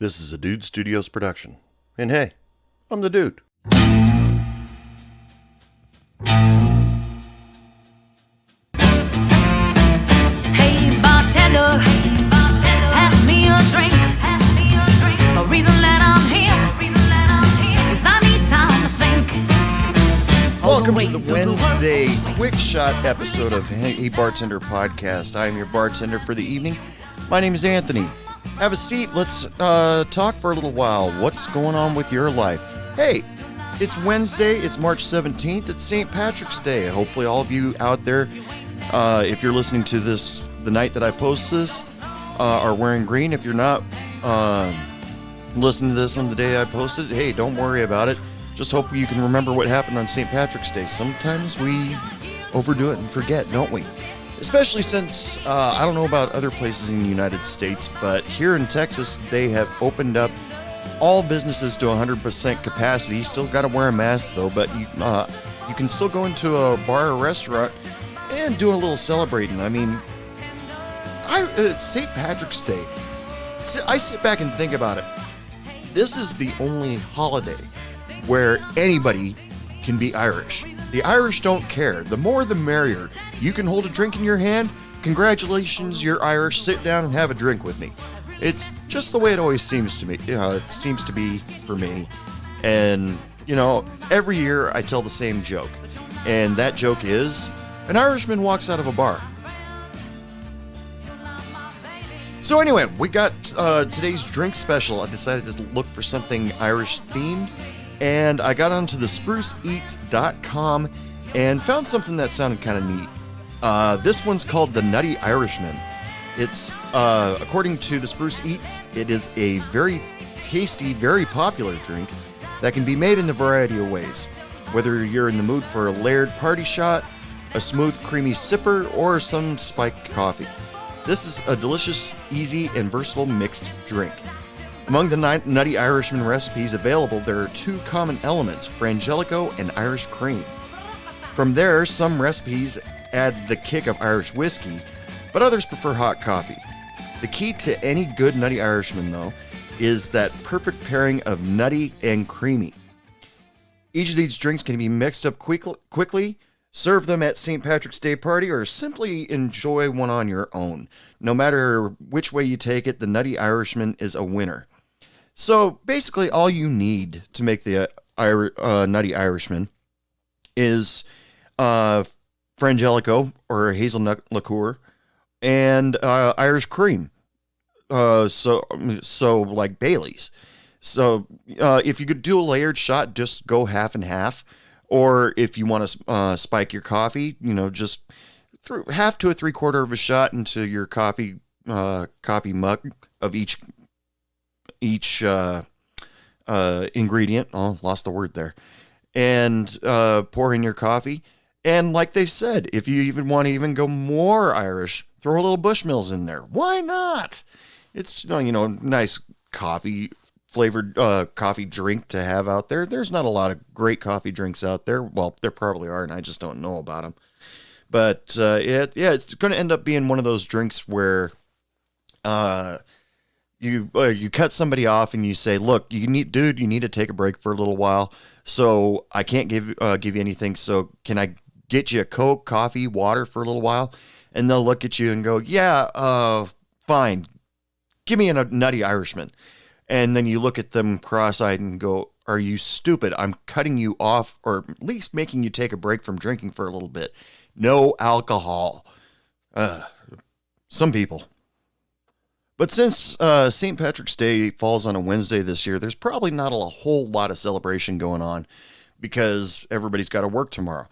This is a Dude Studios production. And hey, I'm the dude. Hey bartender, pass me a drink. A reason that I'm here is I need time to think. Welcome to the Wednesday quick shot episode of Hey Bartender Podcast. I am your bartender for the evening. My name is Anthony. Have a seat. Let's talk for a little while. What's going on with your life? Hey, it's Wednesday. It's March 17th. It's St. Patrick's Day. Hopefully all of you out there, if you're listening to this the night that I post this, are wearing green. If you're not listening to this on the day I posted, hey, don't worry about it. Just hope you can remember what happened on St. Patrick's Day. Sometimes we overdo it and forget, don't we? Especially since, I don't know about other places in the United States, but here in Texas, they have opened up all businesses to 100% capacity. You still got to wear a mask, though, but you can still go into a bar or restaurant and do a little celebrating. I mean, it's St. Patrick's Day. I sit back and think about it. This is the only holiday where anybody can be Irish. The Irish don't care. The more the merrier. You can hold a drink in your hand. Congratulations, you're Irish. Sit down and have a drink with me. It's just the way it always seems to me. It seems to be for me. And, every year I tell the same joke. And that joke is, an Irishman walks out of a bar. So anyway, we got today's drink special. I decided to look for something Irish themed. And I got onto the spruceeats.com and found something that sounded kind of neat. This one's called the Nutty Irishman. It's, according to the Spruce Eats, it is a very tasty, very popular drink that can be made in a variety of ways. Whether you're in the mood for a layered party shot, a smooth, creamy sipper, or some spiked coffee. This is a delicious, easy, and versatile mixed drink. Among the Nutty Irishman recipes available, there are two common elements, Frangelico and Irish cream. From there, some recipes add the kick of Irish whiskey, but others prefer hot coffee. The key to any good Nutty Irishman, though, is that perfect pairing of nutty and creamy. Each of these drinks can be mixed up quickly, serve them at St. Patrick's Day party, or simply enjoy one on your own. No matter which way you take it, the Nutty Irishman is a winner. So basically all you need to make the Nutty Irishman is Frangelico or hazelnut liqueur and Irish cream. So like Bailey's. So if you could do a layered shot, just go half and half. Or if you want to spike your coffee, just through half to a 3/4 of a shot into your coffee mug of each ingredient. Oh, lost the word there. And pour in your coffee. And like they said, if you even want to even go more Irish, throw a little Bushmills in there. Why not? It's nice coffee flavored coffee drink to have out there. There's not a lot of great coffee drinks out there. Well, there probably are, and I just don't know about them. But it's going to end up being one of those drinks where you cut somebody off and you say, look, you need to take a break for a little while. So I can't give you anything. So can I get you a Coke, coffee, water for a little while? And they'll look at you and go, yeah, fine. Give me a Nutty Irishman. And then you look at them cross-eyed and go, are you stupid? I'm cutting you off, or at least making you take a break from drinking for a little bit. No alcohol. Some people. But since St. Patrick's Day falls on a Wednesday this year, there's probably not a whole lot of celebration going on because everybody's got to work tomorrow.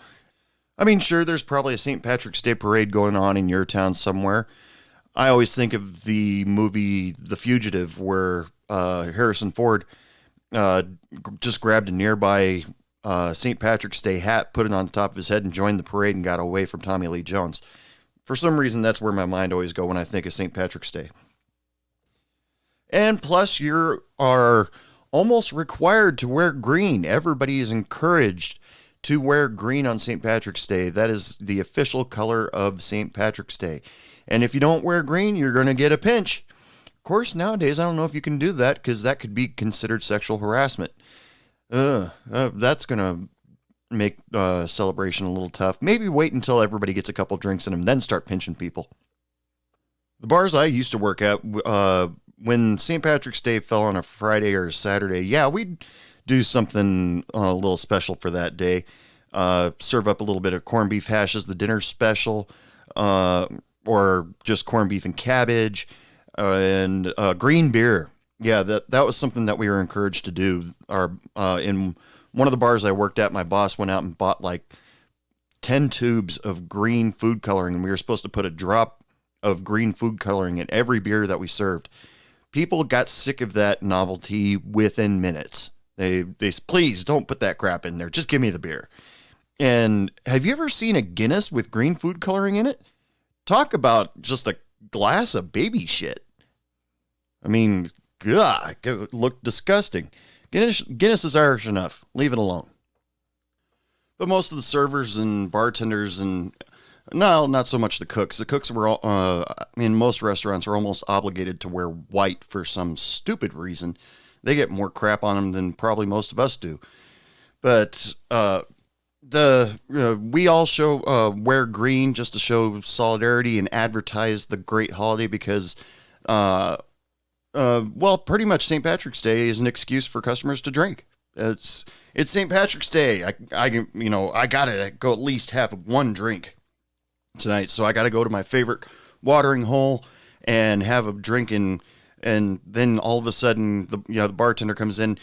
I mean, sure, there's probably a St. Patrick's Day parade going on in your town somewhere. I always think of the movie The Fugitive, where Harrison Ford just grabbed a nearby St. Patrick's Day hat, put it on the top of his head, and joined the parade and got away from Tommy Lee Jones. For some reason, that's where my mind always goes when I think of St. Patrick's Day. And plus, you are almost required to wear green. Everybody is encouraged to wear green on St. Patrick's Day. That is the official color of St. Patrick's Day. And if you don't wear green, you're going to get a pinch. Of course, nowadays, I don't know if you can do that because that could be considered sexual harassment. That's going to make celebration a little tough. Maybe wait until everybody gets a couple drinks in them, then start pinching people. The bars I used to work at, when St. Patrick's Day fell on a Friday or a Saturday, yeah, we'd do something a little special for that day. Serve up a little bit of corned beef hash as the dinner special, or just corned beef and cabbage, and green beer. Yeah, that was something that we were encouraged to do. In one of the bars I worked at, my boss went out and bought like 10 tubes of green food coloring, and we were supposed to put a drop of green food coloring in every beer that we served. People got sick of that novelty within minutes. They please don't put that crap in there. Just give me the beer. And have you ever seen a Guinness with green food coloring in it? Talk about just a glass of baby shit. I mean, God, it looked disgusting. Guinness is Irish enough. Leave it alone. But most of the servers and bartenders and no, not so much the cooks. The cooks were, in most restaurants, are almost obligated to wear white for some stupid reason. They get more crap on them than probably most of us do. But we all wear green just to show solidarity and advertise the great holiday because, pretty much St. Patrick's Day is an excuse for customers to drink. It's St. Patrick's Day. I gotta go at least have one drink tonight, so I gotta go to my favorite watering hole and have a drink, and then all of a sudden the bartender comes in.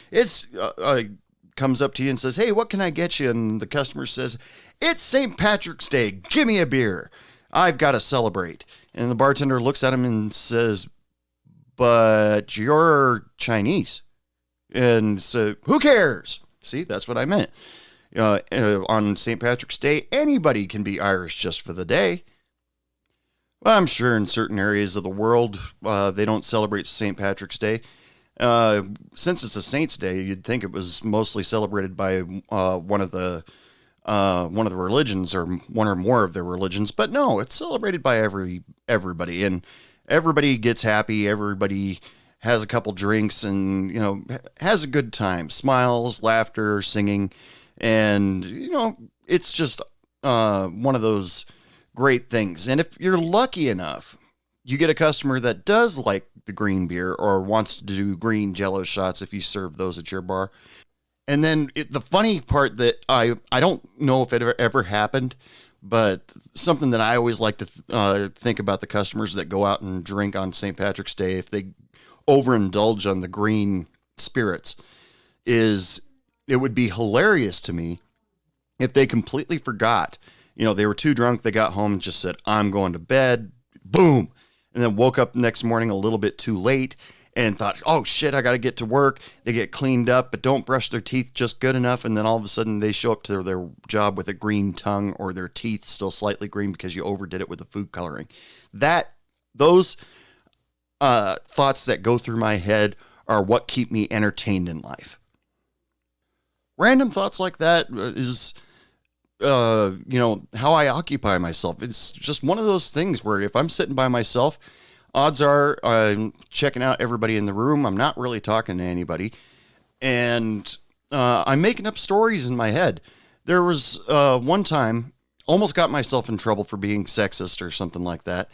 Comes up to you and says, "Hey, what can I get you?" And the customer says, "It's St. Patrick's Day. Give me a beer. I've got to celebrate." And the bartender looks at him and says, "But you're Chinese." And so, who cares? See, that's what I meant. On St. Patrick's Day, anybody can be Irish just for the day. Well, I'm sure in certain areas of the world, they don't celebrate St. Patrick's Day. Since it's a Saint's Day, you'd think it was mostly celebrated by one of the religions, or one or more of their religions. But no, it's celebrated by everybody, and everybody gets happy. Everybody has a couple drinks and has a good time, smiles, laughter, singing, and it's just one of those great things. And if you're lucky enough, you get a customer that does like the green beer or wants to do green Jello shots if you serve those at your bar. And then the funny part that I don't know if it ever happened, but something that I always like to think about the customers that go out and drink on St. Patrick's Day, if they overindulge on the green spirits, is it would be hilarious to me if they completely forgot. They were too drunk, they got home and just said, "I'm going to bed," boom. And then woke up next morning a little bit too late and thought, "Oh shit, I got to get to work." They get cleaned up, but don't brush their teeth just good enough. And then all of a sudden they show up to their job with a green tongue, or their teeth still slightly green because you overdid it with the food coloring. Those thoughts that go through my head are what keep me entertained in life. Random thoughts like that is, how I occupy myself. It's just one of those things where if I'm sitting by myself, odds are I'm checking out everybody in the room. I'm not really talking to anybody. And I'm making up stories in my head. There was one time, almost got myself in trouble for being sexist or something like that.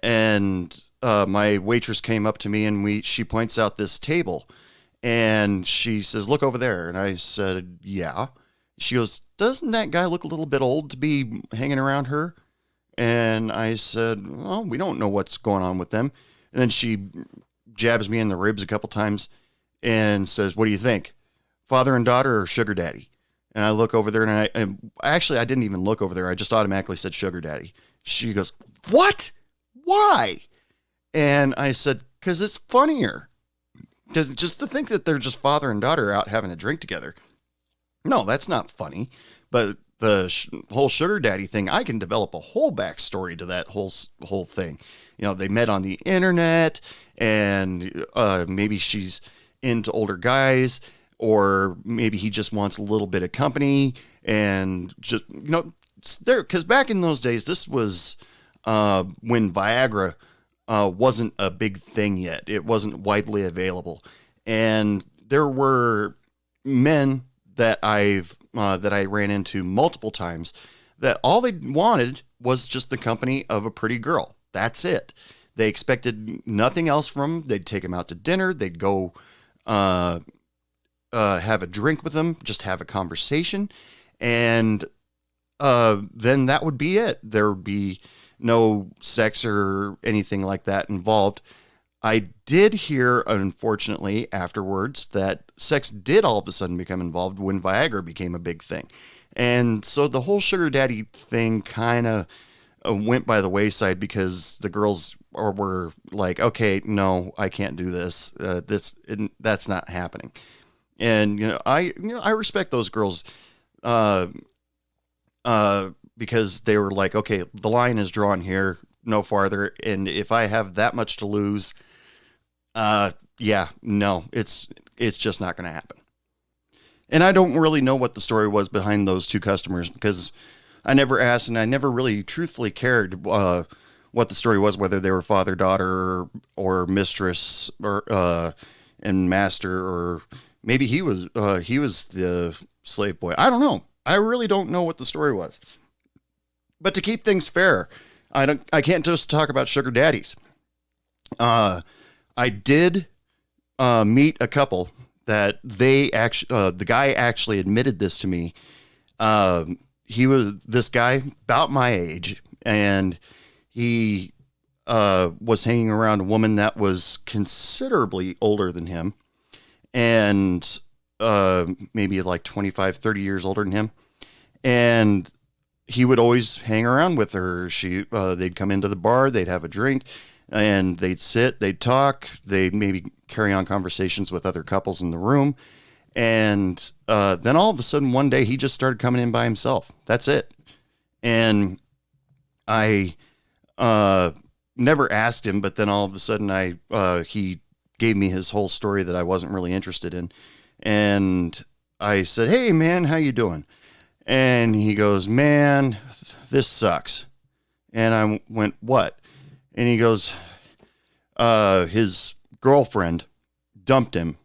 And my waitress came up to me and she points out this table. And she says, "Look over there." And I said, "Yeah." She goes, "Doesn't that guy look a little bit old to be hanging around her?" And I said, "Well, we don't know what's going on with them." And then she jabs me in the ribs a couple times and says, "What do you think? Father and daughter or sugar daddy?" And I look over there, and I didn't even look over there. I just automatically said sugar daddy. She goes, "What? Why?" And I said, "'Cause it's funnier. Just to think that they're just father and daughter out having a drink together. No, that's not funny." But the whole sugar daddy thing, I can develop a whole backstory to that whole thing. They met on the internet, and maybe she's into older guys, or maybe he just wants a little bit of company, and just there. Because back in those days, this was when Viagra wasn't a big thing yet. It wasn't widely available. And there were men that I ran into multiple times that all they wanted was just the company of a pretty girl. That's it. They expected nothing else from them. They'd take them out to dinner. They'd go have a drink with them, just have a conversation. And then that would be it. There would be no sex or anything like that involved. I did hear, unfortunately, afterwards that sex did all of a sudden become involved when Viagra became a big thing. And so the whole sugar daddy thing kind of went by the wayside because the girls were like, okay, no, I can't do this. That's not happening. And, I respect those girls, because they were like, okay, the line is drawn here, no farther. And if I have that much to lose, yeah, no, it's just not going to happen. And I don't really know what the story was behind those two customers because I never asked and I never really truthfully cared, what the story was, whether they were father, daughter, or mistress, or, and master, or maybe he was the slave boy. I don't know. I really don't know what the story was. But to keep things fair, I can't just talk about sugar daddies. I did meet a couple that the guy actually admitted this to me. He was this guy about my age, and he was hanging around a woman that was considerably older than him, and maybe like 25, 30 years older than him. And he would always hang around with her. They'd come into the bar, they'd have a drink, and they'd sit, they'd talk, they'd maybe carry on conversations with other couples in the room. And then all of a sudden, one day, he just started coming in by himself. That's it. And I never asked him, but then all of a sudden, he gave me his whole story that I wasn't really interested in. And I said, "Hey, man, how you doing?" And he goes, "Man, this sucks." And I went, "What?" And he goes, his girlfriend dumped him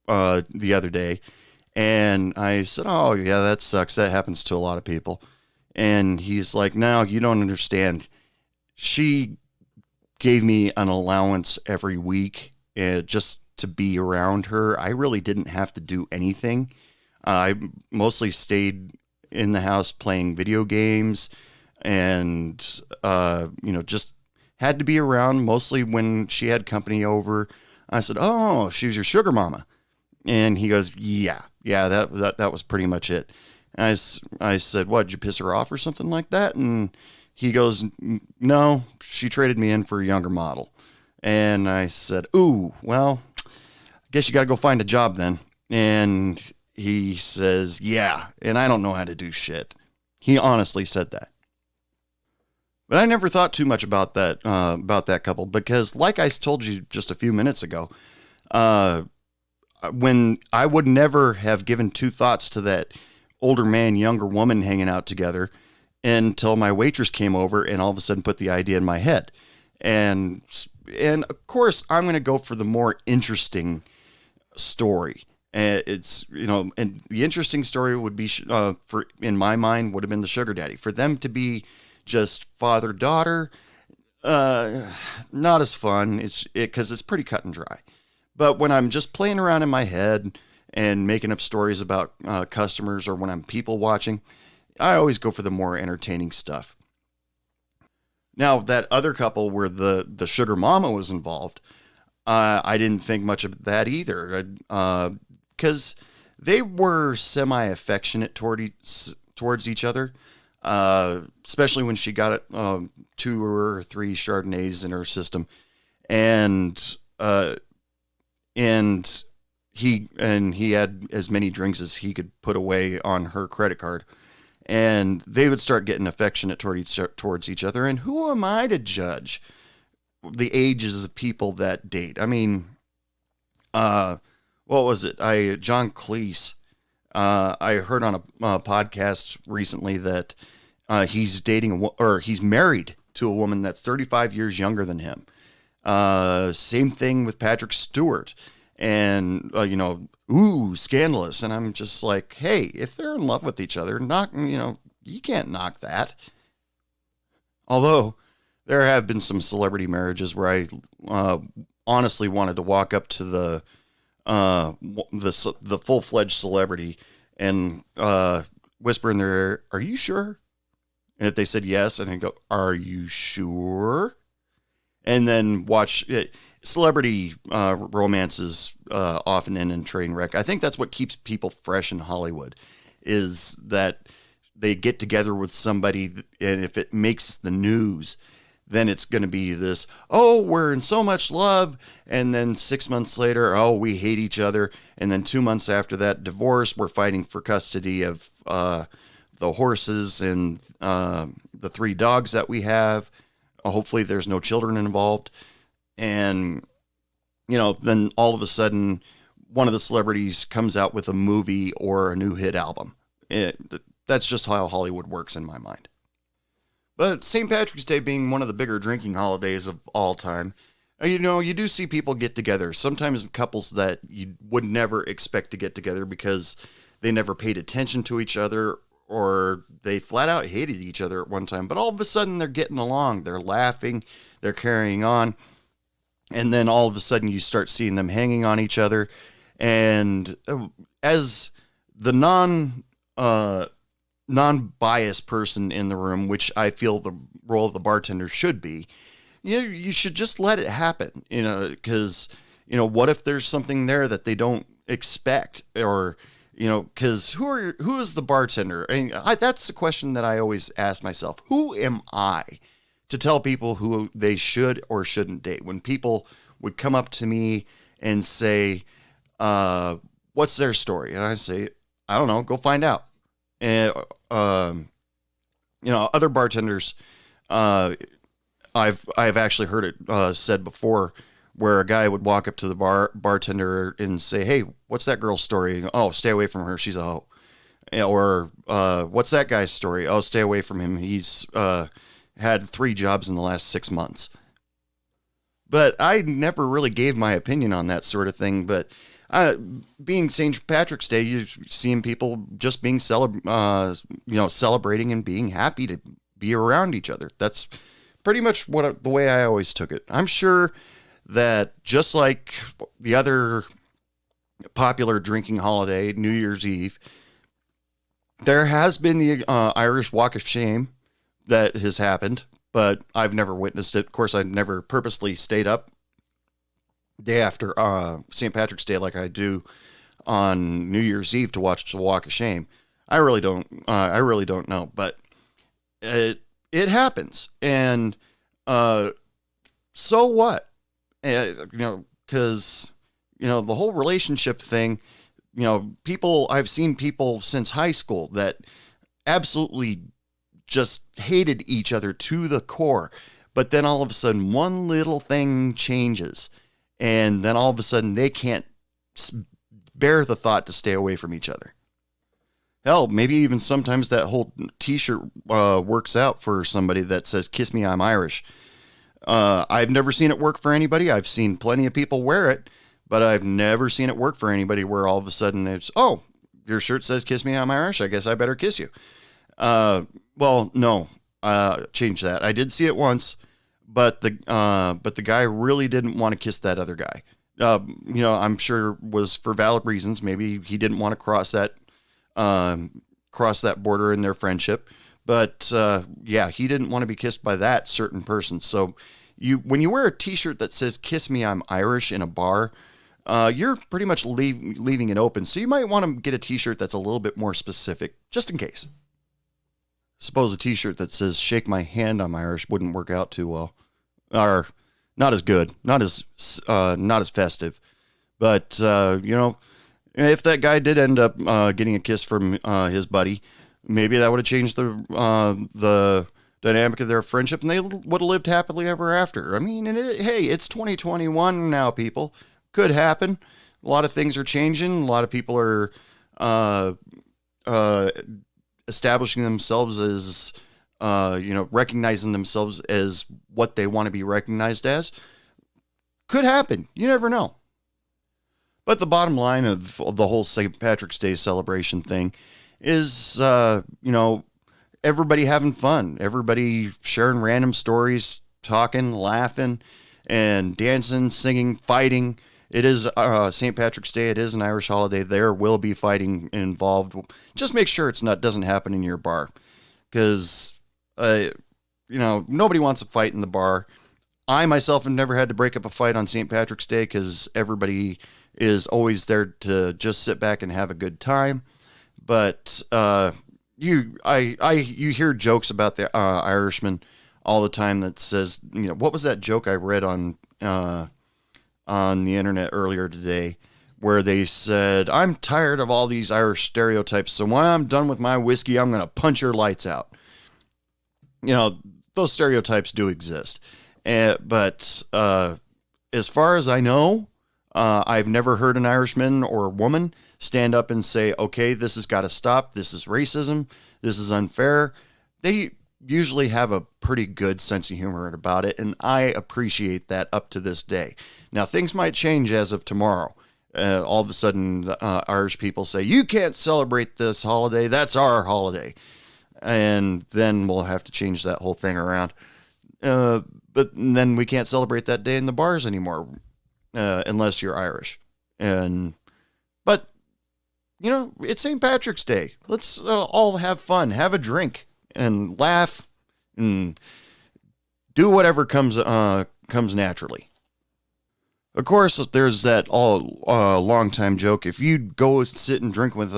the other day. And I said, "Oh, yeah, that sucks. That happens to a lot of people." And he's like, "No, you don't understand. She gave me an allowance every week just to be around her. I really didn't have to do anything. I mostly stayed in the house playing video games and, just had to be around mostly when she had company over." I said, "Oh, she was your sugar mama." And he goes, yeah, that was pretty much it. And I said, "What, did you piss her off or something like that?" And he goes, "No, she traded me in for a younger model." And I said, "Ooh, well, I guess you got to go find a job then." And he says, "Yeah, and I don't know how to do shit." He honestly said that. But I never thought too much about that couple because, like I told you just a few minutes ago, when I would never have given two thoughts to that older man, younger woman hanging out together until my waitress came over and all of a sudden put the idea in my head. And of course, I'm going to go for the more interesting story. It's, and the interesting story would be, in my mind, would have been the sugar daddy. For them to be just father-daughter, not as fun. Because it's pretty cut and dry. But when I'm just playing around in my head and making up stories about customers, or when I'm people watching, I always go for the more entertaining stuff. Now, that other couple where the sugar mama was involved, I didn't think much of that either, because they were semi-affectionate towards each other, especially when she got 2 or 3 Chardonnays in her system, and he had as many drinks as he could put away on her credit card. And they would start getting affectionate towards each other. And who am I to judge the ages of people that date? I mean, what was it? John Cleese. I heard on a podcast recently that he's dating he's married to a woman that's 35 years younger than him. Same thing with Patrick Stewart. And, ooh, scandalous. And I'm just like, hey, if they're in love with each other, you can't knock that. Although there have been some celebrity marriages where I honestly wanted to walk up to the full-fledged celebrity and whisper in their ear, "Are you sure?" And if they said yes, and I go, "Are you sure?" And then watch it. Celebrity romances often end in train wreck. I think that's what keeps people fresh in Hollywood, is that they get together with somebody, and if it makes the news, then it's going to be this, oh, we're in so much love, and then 6 months later, oh, we hate each other, and then 2 months after that, divorce, we're fighting for custody of the horses and the 3 dogs that we have. Hopefully there's no children involved. And, then all of a sudden, one of the celebrities comes out with a movie or a new hit album. That's just how Hollywood works in my mind. But St. Patrick's Day being one of the bigger drinking holidays of all time, you do see people get together. Sometimes couples that you would never expect to get together because they never paid attention to each other, or they flat out hated each other at one time. But all of a sudden they're getting along, they're laughing, they're carrying on. And then all of a sudden you start seeing them hanging on each other. And as the non-biased person in the room, which I feel the role of the bartender should be, you should just let it happen, because, what if there's something there that they don't expect, or, because who is the bartender? That's the question that I always ask myself. Who am I to tell people who they should or shouldn't date? When people would come up to me and say, what's their story? And I say, I don't know, go find out. And, other bartenders, I've actually heard it said before, where a guy would walk up to the bartender and say, "Hey, what's that girl's story?" "Oh, stay away from her. She's a hoe." Or, "What's that guy's story?" "Oh, stay away from him. He's had 3 jobs in the last 6 months." But I never really gave my opinion on that sort of thing. But being St. Patrick's Day, you're seeing people just being celebrating and being happy to be around each other. That's pretty much the way I always took it. I'm sure that just like the other popular drinking holiday, New Year's Eve, there has been the Irish Walk of Shame that has happened, but I've never witnessed it. Of course, I've never purposely stayed up day after St. Patrick's Day like I do on New Year's Eve to watch the Walk of Shame. I really don't know, but it happens. And so what? Because, the whole relationship thing, I've seen people since high school that absolutely just hated each other to the core. But then all of a sudden, one little thing changes. And then all of a sudden, they can't bear the thought to stay away from each other. Hell, maybe even sometimes that whole t-shirt works out for somebody that says, "Kiss me, I'm Irish." I've never seen it work for anybody. I've seen plenty of people wear it, but I've never seen it work for anybody where all of a sudden it's, "Oh, your shirt says 'Kiss me, I'm Irish. I guess I better kiss you.'" Well, no, change that. I did see it once, but the guy really didn't want to kiss that other guy. I'm sure it was for valid reasons. Maybe he didn't want to cross that border in their friendship. But he didn't want to be kissed by that certain person. So when you wear a t-shirt that says "Kiss me, I'm Irish" in a bar, you're pretty much leaving it open. So you might want to get a t-shirt that's a little bit more specific, just in case. Suppose a t-shirt that says "Shake my hand, I'm Irish" wouldn't work out too well. Or not as good, not as festive. But, if that guy did end up getting a kiss from his buddy, maybe that would have changed the dynamic of their friendship, and they would have lived happily ever after. I mean, hey, it's 2021 now, people. Could happen. A lot of things are changing. A lot of people are establishing themselves as, recognizing themselves as what they want to be recognized as. Could happen. You never know. But the bottom line of the whole St. Patrick's Day celebration thing is, everybody having fun, everybody sharing random stories, talking, laughing, and dancing, singing, fighting. It is St. Patrick's Day. It is an Irish holiday. There will be fighting involved. Just make sure doesn't happen in your bar, because nobody wants a fight in the bar. I myself have never had to break up a fight on St. Patrick's Day because everybody is always there to just sit back and have a good time. But you hear jokes about the Irishman all the time that says, what was that joke I read on the internet earlier today, where they said, I'm tired of all these Irish stereotypes, so when I'm done with my whiskey, I'm going to punch your lights out. Those stereotypes do exist. But as far as I know, I've never heard an Irishman or a woman stand up and say, okay, this has got to stop. This is racism. This is unfair. They usually have a pretty good sense of humor about it, and I appreciate that up to this day. Now, things might change as of tomorrow. All of a sudden, Irish people say, you can't celebrate this holiday. That's our holiday. And then we'll have to change that whole thing around. But then we can't celebrate that day in the bars anymore, unless you're Irish. But it's St. Patrick's Day. Let's all have fun, have a drink, and laugh, and do whatever comes naturally. Of course, there's that long time joke. If you go sit and drink with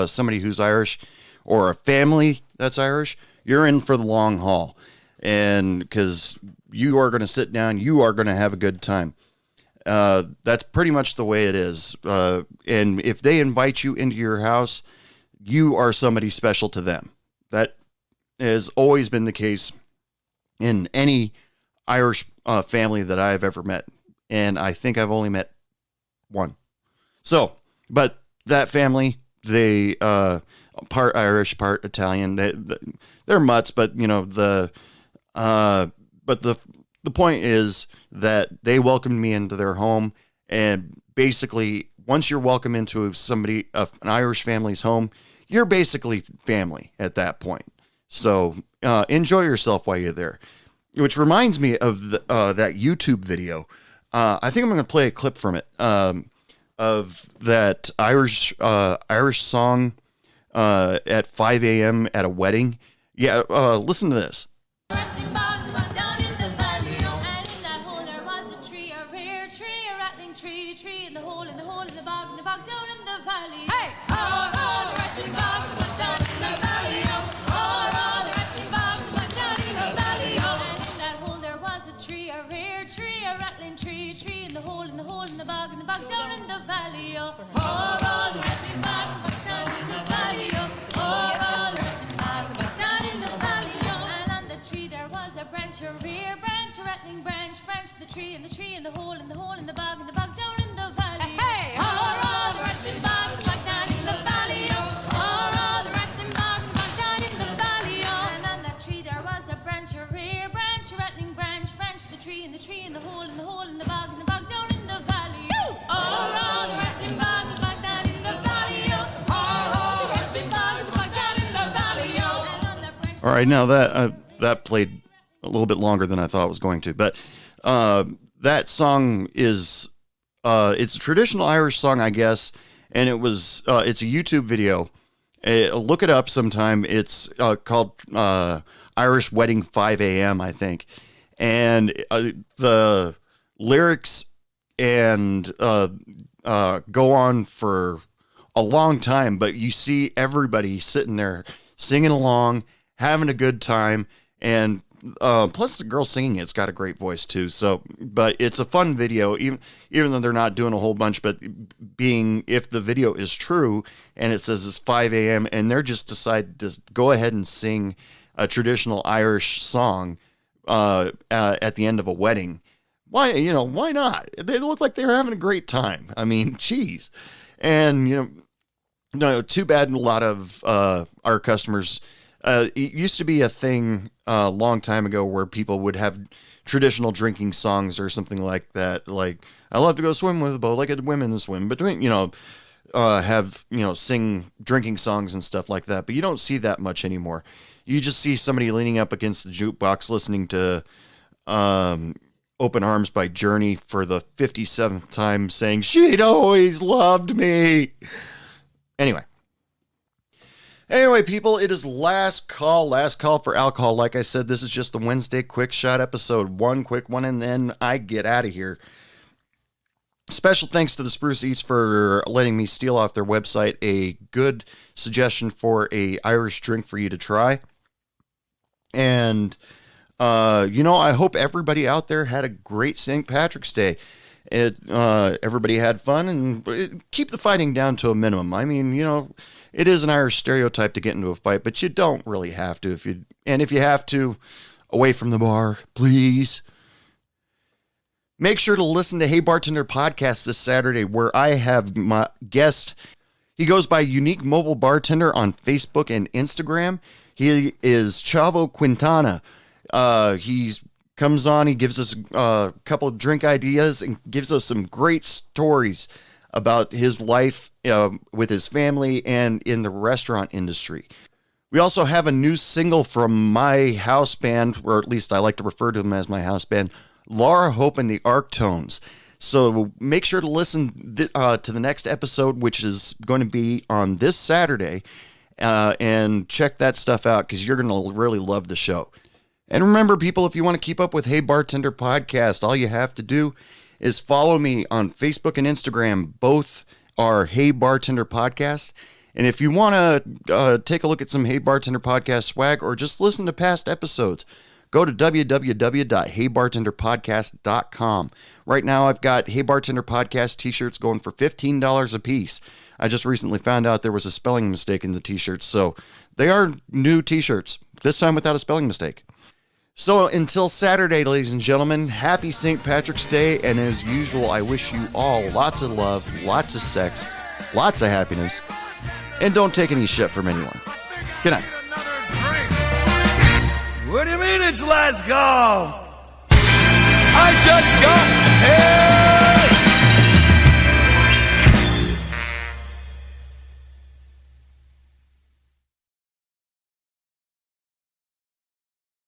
somebody who's Irish, or a family that's Irish, you're in for the long haul. And because you are going to sit down, you are going to have a good time. That's pretty much the way it is. And if they invite you into your house, you are somebody special to them. That has always been the case in any Irish family that I've ever met. And I think I've only met one. So, but that family, they part Irish, part Italian. They're mutts, but but the point is that they welcomed me into their home, and basically, once you're welcome into an Irish family's home, you're basically family at that point. So enjoy yourself while you're there. Which reminds me of that YouTube video. I think I'm going to play a clip from it of that Irish song at 5 a.m. at a wedding. Yeah, listen to this. The tree in the hole in the bog down in the valley. Hey, all the rattling bog in the bog down in the valley. All the rattling bog in the bog down in the valley. And on that tree there was a branch, a rear branch, a rattling branch, the tree in the hole in the bog down in the valley. All the rattling bog in the bog down in the valley. All the rattling bog in the bog down in the valley. All right, now that played a little bit longer than I thought it was going to, but that song is it's a traditional Irish song, I guess, and it's a YouTube video. Look it up sometime. It's called Irish Wedding 5 a.m., I think, and the lyrics and go on for a long time, but you see everybody sitting there singing along, having a good time, and plus the girl singing it's got a great voice too. So, but it's a fun video, even though they're not doing a whole bunch, but if the video is true and it says it's 5 a.m. and they're just decided to go ahead and sing a traditional Irish song at the end of a wedding, why not? They look like they were having a great time. I mean, geez. And, no, too bad a lot of our customers It used to be a thing a long time ago where people would have traditional drinking songs or something like that. Like, I love to go swim with a bow-legged women swim between, sing drinking songs and stuff like that. But you don't see that much anymore. You just see somebody leaning up against the jukebox listening to Open Arms by Journey for the 57th time saying, "She'd always loved me." Anyway, people, it is last call for alcohol. Like I said, this is just the Wednesday quick shot episode. One quick one, and then I get out of here. Special thanks to the Spruce Eats for letting me steal off their website a good suggestion for a Irish drink for you to try. And, I hope everybody out there had a great St. Patrick's Day. Everybody had fun, and keep the fighting down to a minimum. I mean, it is an Irish stereotype to get into a fight, but you don't really have to. If you have to, away from the bar, please. Make sure to listen to Hey Bartender Podcast this Saturday, where I have my guest. He goes by Unique Mobile Bartender on Facebook and Instagram. He is Chavo Quintana. He comes on, he gives us a couple of drink ideas and gives us some great stories about his life with his family and in the restaurant industry. We also have a new single from my house band, or at least I like to refer to them as my house band, Laura Hope and the Arctones. So make sure to listen to the next episode, which is going to be on this Saturday, and check that stuff out because you're going to really love the show. And remember, people, if you want to keep up with Hey Bartender Podcast, all you have to do is follow me on Facebook and Instagram. Both are Hey Bartender Podcast. And if you want to take a look at some Hey Bartender Podcast swag or just listen to past episodes, go to www.heybartenderpodcast.com. Right now, I've got Hey Bartender Podcast t-shirts going for $15 a piece. I just recently found out there was a spelling mistake in the t-shirts, so they are new t-shirts, this time without a spelling mistake. So until Saturday, ladies and gentlemen, happy St. Patrick's Day, and as usual, I wish you all lots of love, lots of sex, lots of happiness, and don't take any shit from anyone. Good night. What do you mean it's last call? I just got here!